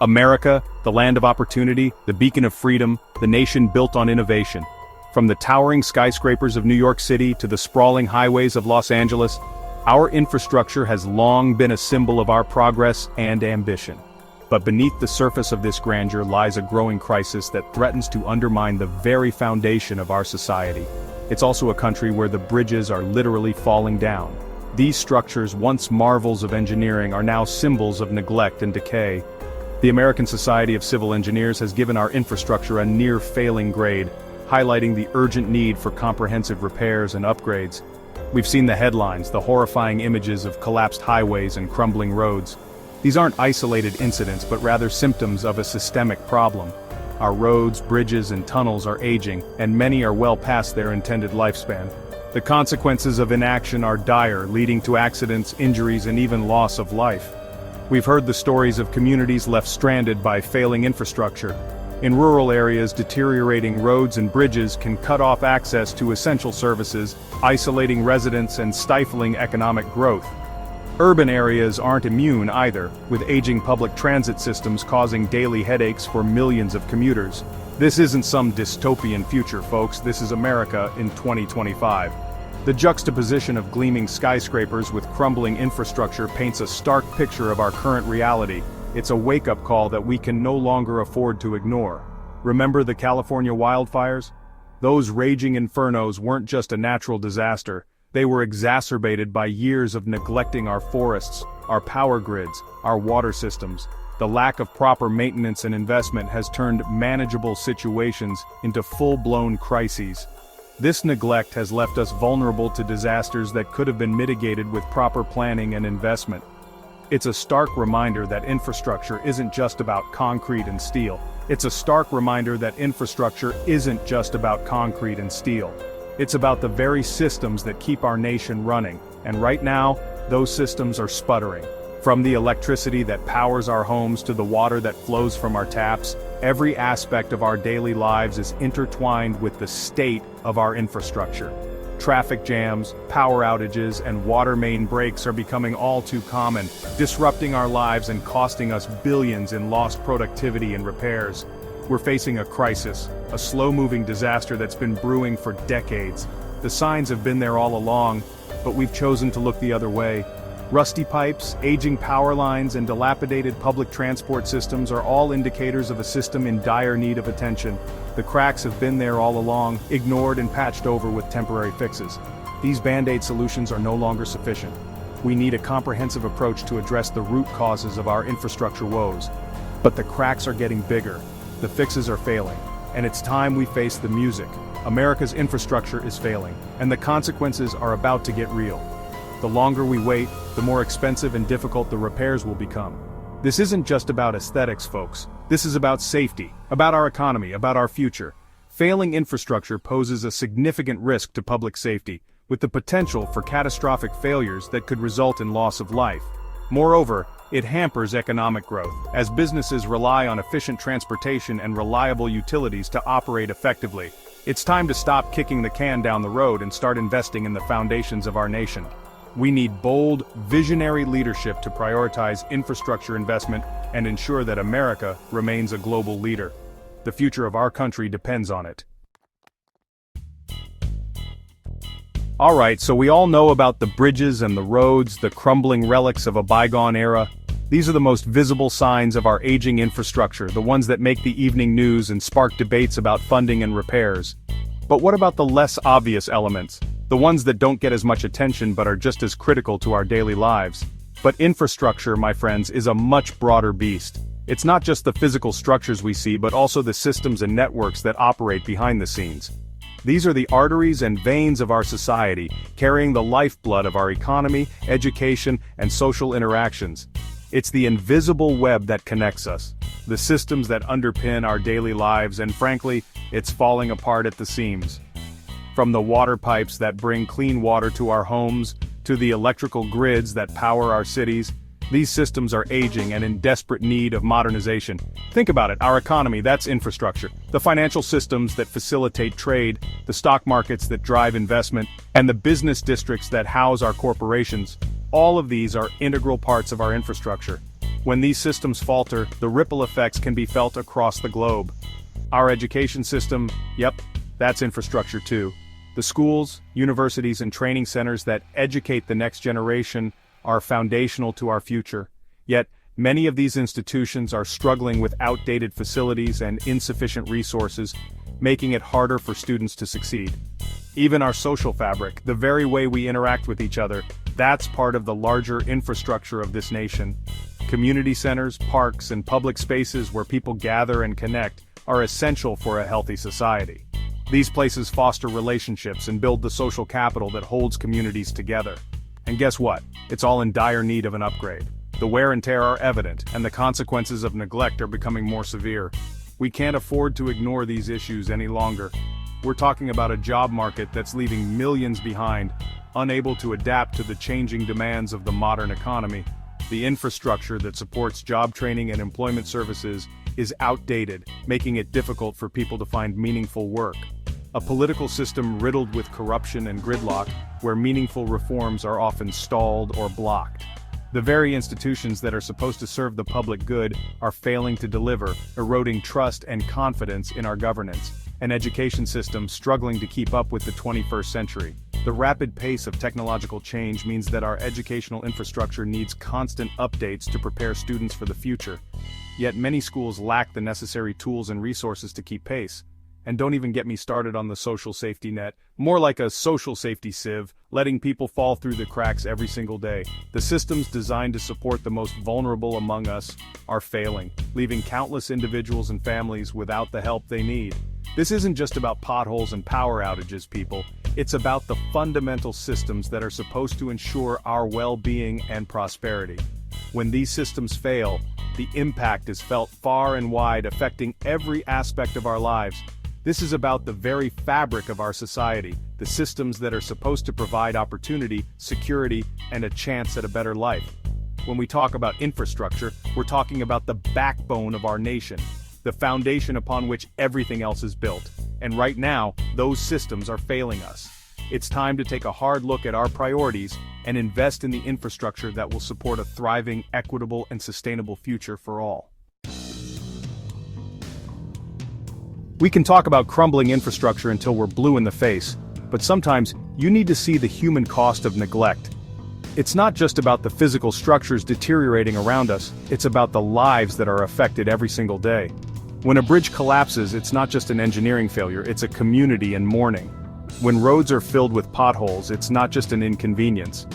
America, the land of opportunity, the beacon of freedom, the nation built on innovation. From the towering skyscrapers of New York City to the sprawling highways of Los Angeles, our infrastructure has long been a symbol of our progress and ambition. But beneath the surface of this grandeur lies a growing crisis that threatens to undermine the very foundation of our society. It's also a country where the bridges are literally falling down. These structures, once marvels of engineering, are now symbols of neglect and decay. The American Society of Civil Engineers has given our infrastructure a near-failing grade, highlighting the urgent need for comprehensive repairs and upgrades. We've seen the headlines, the horrifying images of collapsed highways and crumbling roads. These aren't isolated incidents, but rather symptoms of a systemic problem. Our roads, bridges, and tunnels are aging, and many are well past their intended lifespan. The consequences of inaction are dire, leading to accidents, injuries, and even loss of life. We've heard the stories of communities left stranded by failing infrastructure. In rural areas, deteriorating roads and bridges can cut off access to essential services, isolating residents and stifling economic growth. Urban areas aren't immune either, with aging public transit systems causing daily headaches for millions of commuters. This isn't some dystopian future, folks, this is America in 2025. The juxtaposition of gleaming skyscrapers with crumbling infrastructure paints a stark picture of our current reality. It's a wake-up call that we can no longer afford to ignore. Remember the California wildfires? Those raging infernos weren't just a natural disaster. They were exacerbated by years of neglecting our forests, our power grids, our water systems. The lack of proper maintenance and investment has turned manageable situations into full-blown crises. This neglect has left us vulnerable to disasters that could have been mitigated with proper planning and investment. It's a stark reminder that infrastructure isn't just about concrete and steel. It's a stark reminder that infrastructure isn't just about concrete and steel. It's about the very systems that keep our nation running, and right now, those systems are sputtering. From the electricity that powers our homes to the water that flows from our taps, every aspect of our daily lives is intertwined with the state of our infrastructure. Traffic jams, power outages, and water main breaks are becoming all too common, disrupting our lives and costing us billions in lost productivity and repairs. We're facing a crisis, a slow-moving disaster that's been brewing for decades. The signs have been there all along, but we've chosen to look the other way. Rusty pipes, aging power lines, and dilapidated public transport systems are all indicators of a system in dire need of attention. The cracks have been there all along, ignored and patched over with temporary fixes. These band-aid solutions are no longer sufficient. We need a comprehensive approach to address the root causes of our infrastructure woes. But the cracks are getting bigger. The fixes are failing, and it's time we face the music. America's infrastructure is failing, and the consequences are about to get real. The longer we wait, the more expensive and difficult the repairs will become. This isn't just about aesthetics, folks. This is about safety, about our economy, about our future. Failing infrastructure poses a significant risk to public safety, with the potential for catastrophic failures that could result in loss of life. Moreover, it hampers economic growth, as businesses rely on efficient transportation and reliable utilities to operate effectively. It's time to stop kicking the can down the road and start investing in the foundations of our nation. We need bold, visionary leadership to prioritize infrastructure investment and ensure that America remains a global leader. The future of our country depends on it. Alright, so we all know about the bridges and the roads, the crumbling relics of a bygone era. These are the most visible signs of our aging infrastructure, the ones that make the evening news and spark debates about funding and repairs. But what about the less obvious elements? The ones that don't get as much attention but are just as critical to our daily lives. But infrastructure, my friends, is a much broader beast. It's not just the physical structures we see, but also the systems and networks that operate behind the scenes. These are the arteries and veins of our society, carrying the lifeblood of our economy, education, and social interactions. It's the invisible web that connects us, the systems that underpin our daily lives, and frankly, it's falling apart at the seams. From the water pipes that bring clean water to our homes, to the electrical grids that power our cities, these systems are aging and in desperate need of modernization. Think about it, our economy, that's infrastructure. The financial systems that facilitate trade, the stock markets that drive investment, and the business districts that house our corporations. All of these are integral parts of our infrastructure. When these systems falter, the ripple effects can be felt across the globe. Our education system, yep, that's infrastructure too. The schools, universities, and training centers that educate the next generation are foundational to our future. Yet, many of these institutions are struggling with outdated facilities and insufficient resources, making it harder for students to succeed. Even our social fabric, the very way we interact with each other, that's part of the larger infrastructure of this nation. Community centers, parks, and public spaces where people gather and connect are essential for a healthy society. These places foster relationships and build the social capital that holds communities together. And guess what? It's all in dire need of an upgrade. The wear and tear are evident, and the consequences of neglect are becoming more severe. We can't afford to ignore these issues any longer. We're talking about a job market that's leaving millions behind, unable to adapt to the changing demands of the modern economy. The infrastructure that supports job training and employment services is outdated, making it difficult for people to find meaningful work. A political system riddled with corruption and gridlock, where meaningful reforms are often stalled or blocked. The very institutions that are supposed to serve the public good are failing to deliver, eroding trust and confidence in our governance. An education system struggling to keep up with the 21st century. The rapid pace of technological change means that our educational infrastructure needs constant updates to prepare students for the future. Yet many schools lack the necessary tools and resources to keep pace. And don't even get me started on the social safety net, more like a social safety sieve, letting people fall through the cracks every single day. The systems designed to support the most vulnerable among us are failing, leaving countless individuals and families without the help they need. This isn't just about potholes and power outages, people. It's about the fundamental systems that are supposed to ensure our well-being and prosperity. When these systems fail, the impact is felt far and wide, affecting every aspect of our lives. This is about the very fabric of our society, the systems that are supposed to provide opportunity, security, and a chance at a better life. When we talk about infrastructure, we're talking about the backbone of our nation, the foundation upon which everything else is built. And right now, those systems are failing us. It's time to take a hard look at our priorities and invest in the infrastructure that will support a thriving, equitable, and sustainable future for all. We can talk about crumbling infrastructure until we're blue in the face, but sometimes you need to see the human cost of neglect. It's not just about the physical structures deteriorating around us, it's about the lives that are affected every single day. When a bridge collapses, it's not just an engineering failure, it's a community in mourning. When roads are filled with potholes, it's not just an inconvenience.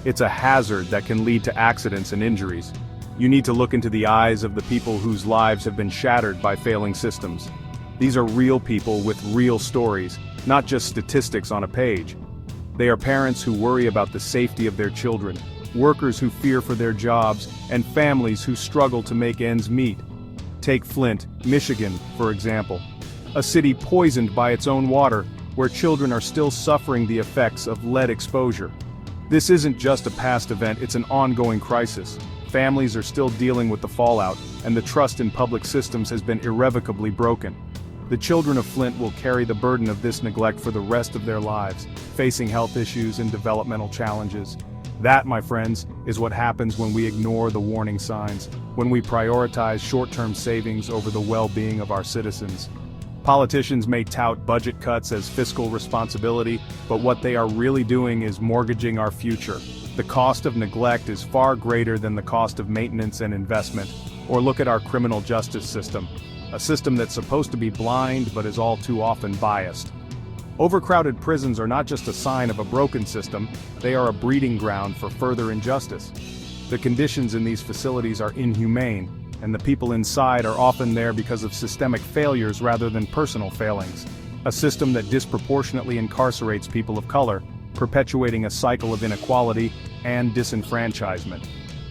It's a hazard that can lead to accidents and injuries. You need to look into the eyes of the people whose lives have been shattered by failing systems. These are real people with real stories, not just statistics on a page. They are parents who worry about the safety of their children, workers who fear for their jobs, and families who struggle to make ends meet. Take Flint, Michigan, for example. A city poisoned by its own water, where children are still suffering the effects of lead exposure. This isn't just a past event, it's an ongoing crisis. Families are still dealing with the fallout, and the trust in public systems has been irrevocably broken. The children of Flint will carry the burden of this neglect for the rest of their lives, facing health issues and developmental challenges. That, my friends, is what happens when we ignore the warning signs, when we prioritize short-term savings over the well-being of our citizens. Politicians may tout budget cuts as fiscal responsibility, but what they are really doing is mortgaging our future. The cost of neglect is far greater than the cost of maintenance and investment. Or look at our criminal justice system. A system that's supposed to be blind but is all too often biased. Overcrowded prisons are not just a sign of a broken system, they are a breeding ground for further injustice. The conditions in these facilities are inhumane, and the people inside are often there because of systemic failures rather than personal failings. A system that disproportionately incarcerates people of color, perpetuating a cycle of inequality and disenfranchisement.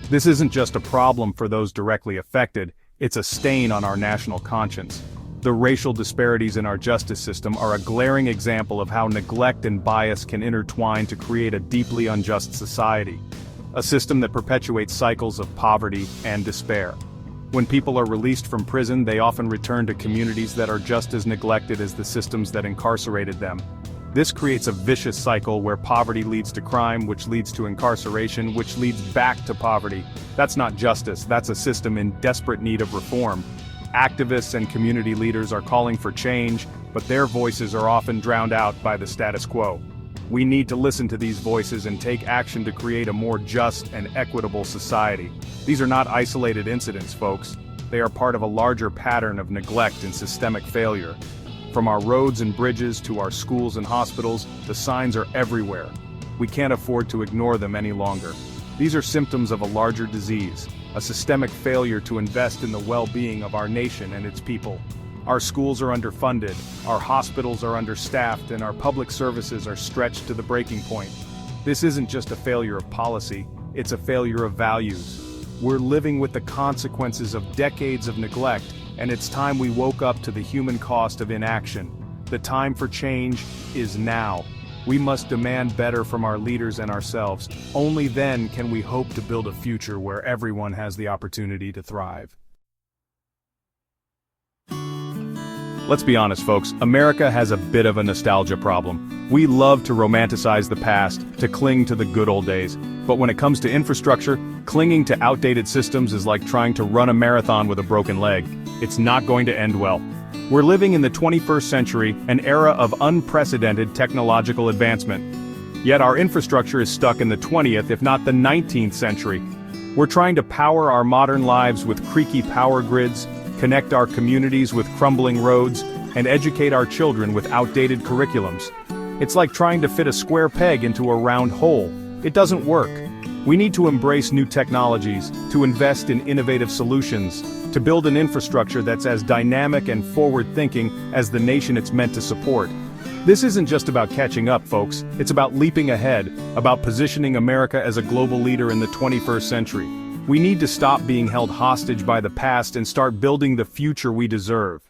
This isn't just a problem for those directly affected, it's a stain on our national conscience. The racial disparities in our justice system are a glaring example of how neglect and bias can intertwine to create a deeply unjust society. A system that perpetuates cycles of poverty and despair. When people are released from prison, they often return to communities that are just as neglected as the systems that incarcerated them. This creates a vicious cycle where poverty leads to crime, which leads to incarceration, which leads back to poverty. That's not justice, that's a system in desperate need of reform. Activists and community leaders are calling for change, but their voices are often drowned out by the status quo. We need to listen to these voices and take action to create a more just and equitable society. These are not isolated incidents, folks. They are part of a larger pattern of neglect and systemic failure. From our roads and bridges to our schools and hospitals, the signs are everywhere. We can't afford to ignore them any longer. These are symptoms of a larger disease, a systemic failure to invest in the well-being of our nation and its people. Our schools are underfunded, our hospitals are understaffed, and our public services are stretched to the breaking point. This isn't just a failure of policy, it's a failure of values. We're living with the consequences of decades of neglect, and it's time we woke up to the human cost of inaction. The time for change is now. We must demand better from our leaders and ourselves. Only then can we hope to build a future where everyone has the opportunity to thrive. Let's be honest, folks, America has a bit of a nostalgia problem. We love to romanticize the past, to cling to the good old days. But when it comes to infrastructure, clinging to outdated systems is like trying to run a marathon with a broken leg. It's not going to end well. We're living in the 21st century, an era of unprecedented technological advancement. Yet our infrastructure is stuck in the 20th, if not the 19th century. We're trying to power our modern lives with creaky power grids, connect our communities with crumbling roads, and educate our children with outdated curriculums. It's like trying to fit a square peg into a round hole. It doesn't work. We need to embrace new technologies, to invest in innovative solutions, to build an infrastructure that's as dynamic and forward-thinking as the nation it's meant to support. This isn't just about catching up, folks. It's about leaping ahead, about positioning America as a global leader in the 21st century. We need to stop being held hostage by the past and start building the future we deserve.